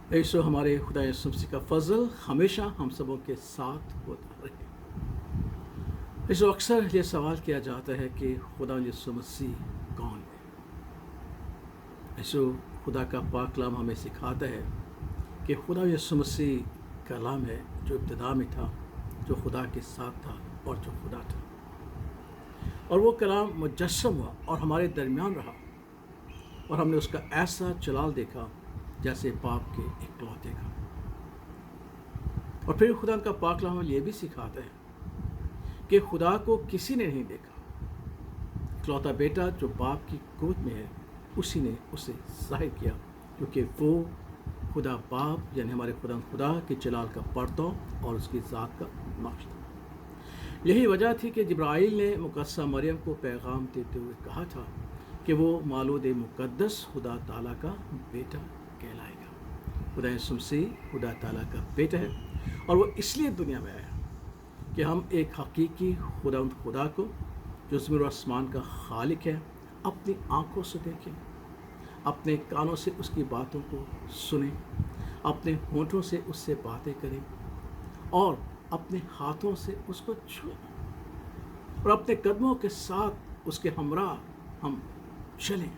ऐसो हमारे खुदा यीशु मसीह का फजल हमेशा हम सबों के साथ होता रहे। ऐसो अक्सर ये सवाल किया जाता है कि खुदा यीशु मसीह कौन है। ऐसो खुदा का पाक कलाम हमें सिखाता है कि खुदा यीशु मसीह कलाम है जो इब्तिदा में था, जो खुदा के साथ था और जो खुदा था, और वो कलाम मुजस्सम हुआ और हमारे दरमियान रहा, और हमने उसका ऐसा जलाल देखा जैसे बाप के इकलौते का। और फिर खुदा का पाक कलाम ये भी सिखाता है कि खुदा को किसी ने नहीं देखा, इकलौता बेटा जो बाप की गोद में है उसी ने उसे ज़ाहिर किया, क्योंकि वो खुदा बाप यानी हमारे खुदा के जलाल का पर्दा और उसकी ज़ात का नक्श था। यही वजह थी कि जिब्राइल ने मुकद्दसा मरियम को पैगाम देते हुए कहा था कि वो मालूद मुक़द्दस खुदा ताला का बेटा कहलाएगा। खुदा यीशु मसीह खुदा ताला का बेटा है, और वो इसलिए दुनिया में आया कि हम एक हकीकी खुदा को जो ज़मीन और आसमान का खालिक है अपनी आँखों से देखें, अपने कानों से उसकी बातों को सुनें, अपने होंठों से उससे बातें करें और अपने हाथों से उसको छुएं, और अपने कदमों के साथ उसके हमराह हम चलें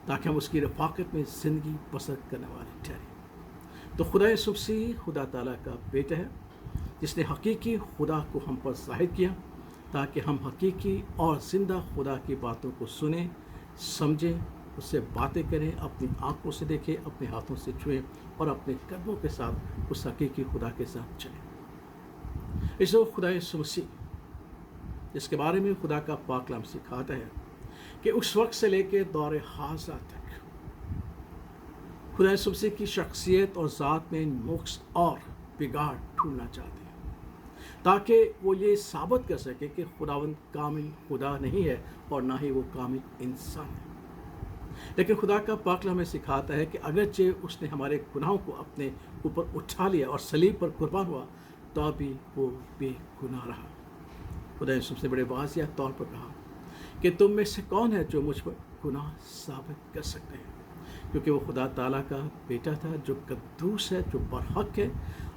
ताकि हम उसकी रफ़ाकत में ज़िंदगी बसर करने वाले ठहरें। तो खुदा यीशु मसीह खुदा ताला का बेटा है जिसने हकीकी खुदा को हम पर ज़ाहिर किया ताकि हम हकीकी और ज़िंदा खुदा की बातों को सुनें, समझें, उससे बातें करें, अपनी आँखों से देखें, अपने हाथों से छुएं और अपने कदमों के साथ उस हकीकी खुदा के साथ चलें। इसो खुदा यीशु मसीह जिसके बारे में खुदा का पाक कलाम सिखाता है कि उस वक्त से लेकर दौर हाज़ा तक खुदा यीशु मसीह की शख्सियत और ज़ात में नुक्स और बिगाड़ ढूंढना चाहते हैं ताकि वो ये साबित कर सके कि खुदावंद कामिल खुदा नहीं है और ना ही वो कामिल इंसान है। लेकिन खुदा का पाक कलाम हमें सिखाता है कि अगरचे उसने हमारे गुनाहों को अपने ऊपर उठा लिया और सलीब पर कुर्बान हुआ तो भी वो बेगुनाह रहा। खुदा यीशु मसीह ने बड़े वाज़िह तौर पर कहा कि तुम में से कौन है जो मुझ पर गुनाह साबित कर सकते हैं, क्योंकि वो खुदा ताला का बेटा था जो कद्दूस है, जो बरहक है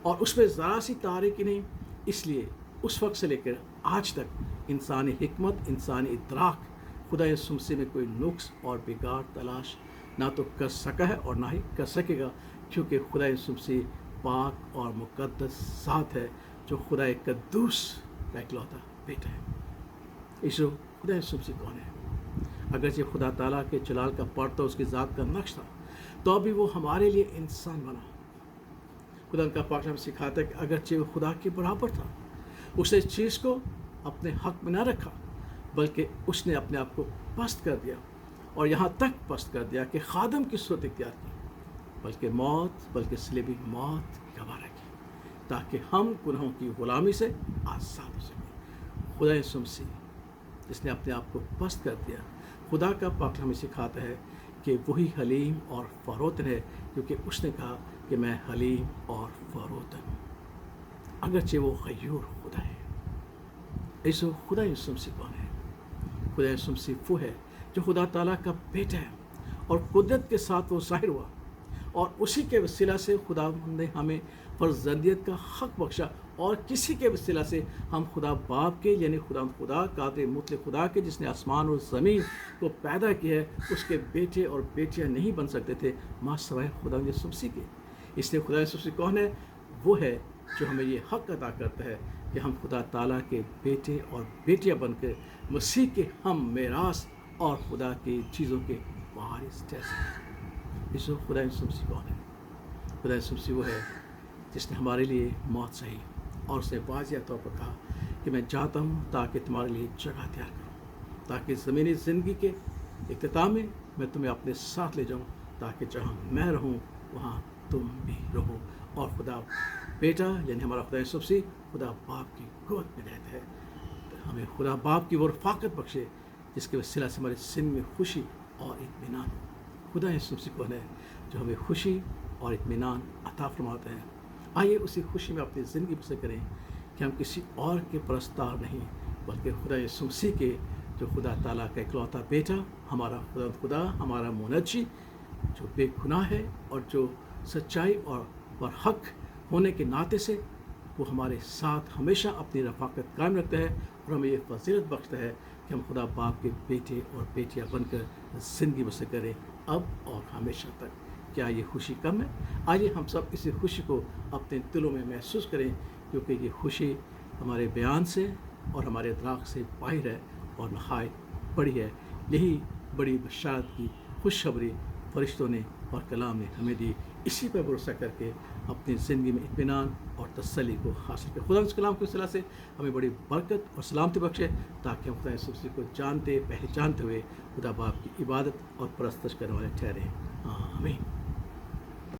और उसमें ज़रा सी तारीकी नहीं। इसलिए उस वक्त से लेकर आज तक इंसानी हिकमत, इंसानी इदराक खुदा यीशु मसीह में कोई नुक्स और बिगाड़ तलाश ना तो कर सका है और ना ही कर सकेगा, क्योंकि खुदा यीशु मसीह पाक और मुक़द्दस ज़ात है जो खुदा कद्दूस का इकलौता बेटा है। इसो खुदा यीशु मसीह कौन है? अगरचे खुदा ताला के जलाल का पर्दा उसकी ज़ात का नक्श था तो अभी वो हमारे लिए इंसान बना। खुदा का पाक कलाम सिखाता है कि अगरचे वो खुदा के बराबर था, उसने इस चीज़ को अपने हक में न रखा बल्कि उसने अपने आप को पस्त कर दिया, और यहाँ तक पस्त कर दिया कि खादम की सूरत इख्तियार की, बल्कि सलीबी मौत गवारा की, ताकि हम गुनाहों की ग़ुलामी से आज़ाद हो सकें। खुदा यीशु मसीह जिसने अपने आप को पस्त कर दिया, खुदा का पाक कलाम सिखाता है कि वही हलीम और फ़रोतन है, क्योंकि उसने कहा कि मैं हलीम और फ़रोतन हूँ, अगरचे वो गयूर खुदा है। ऐसो खुदा यीशु मसीह कौन है? खुदा यीशु मसीह वो है जो खुदा ताला का बेटा है और कुदरत के साथ वो ज़ाहिर हुआ, और उसी के वसीला से खुदा ने हमें फर्जंदियत का हक़ बख्शा, और किसी के वसीला से हम खुदा बाप के यानी खुदा कादिर मुतलक खुदा के जिसने आसमान और ज़मीन को पैदा किया है उसके बेटे और बेटियां नहीं बन सकते थे माँ सवाए खुदा यीशु मसीह के। इसलिए खुदा यीशु मसीह कौन है? वो है जो हमें ये हक़ अता करता है कि हम खुदा ताला के बेटे और बेटियां बनकर मसीह के हम मेरास और खुदा की चीज़ों के वारिस ठहर। इसो खुदा यीशु मसीह कौन है? खुदा यीशु मसीह वो है जिसने हमारे लिए मौत सही और उसने वाज़िह तौर पर कहा कि मैं जाता हूँ ताकि तुम्हारे लिए जगह तैयार करूँ, ताकि ज़मीनी ज़िंदगी के इख्तिताम में मैं तुम्हें अपने साथ ले जाऊँ, ताकि जहाँ मैं रहूँ वहाँ तुम भी रहो। और खुदा बेटा यानी हमारा खुदा यीशु मसीह खुदा बाप की गोद में रहता है, तो हमें खुदा बाप की वो रफ़ाकत बख्शे जिसके वसीला से हमारे सिन में खुशी और इत्मीनान हो। खुदा यीशु मसीह कौन है? जो हमें खुशी और इत्मीनान अता फरमाते हैं। आइए उसी खुशी में अपनी ज़िंदगी बसर करें कि हम किसी और के परस्तार नहीं बल्कि खुदा यीशु मसीह के जो खुदा ताला का इकलौता बेटा, हमारा खुदा, हमारा मुनज्जी जो बेगुनाह है और जो सच्चाई और हक होने के नाते से वो हमारे साथ हमेशा अपनी रफ़ाकत कायम रखता है और हमें ये फजीलत बख्शता है कि हम खुदा बाप के बेटे और बेटियां बनकर ज़िंदगी बसर करें अब और हमेशा तक। क्या ये खुशी कम है? आइए हम सब इसी खुशी को अपने दिलों में महसूस करें, क्योंकि ये खुशी हमारे बयान से और हमारे इदराक से बाहर है और नहायत बड़ी है। यही बड़ी बशारत की खुशखबरी फरिश्तों ने और कलाम ने हमें दी। इसी पर भरोसा करके अपनी ज़िंदगी में इत्मीनान और तसल्ली को हासिल करें। खुदा इस कलाम के सिलसिले से हमें बड़ी बरकत और सलामती बख्शे, ताकि हम खुदा यीशु मसीह को जानते पहचानते हुए खुदा बाप की इबादत और परस्तश करने वाले ठहरें। आमीन।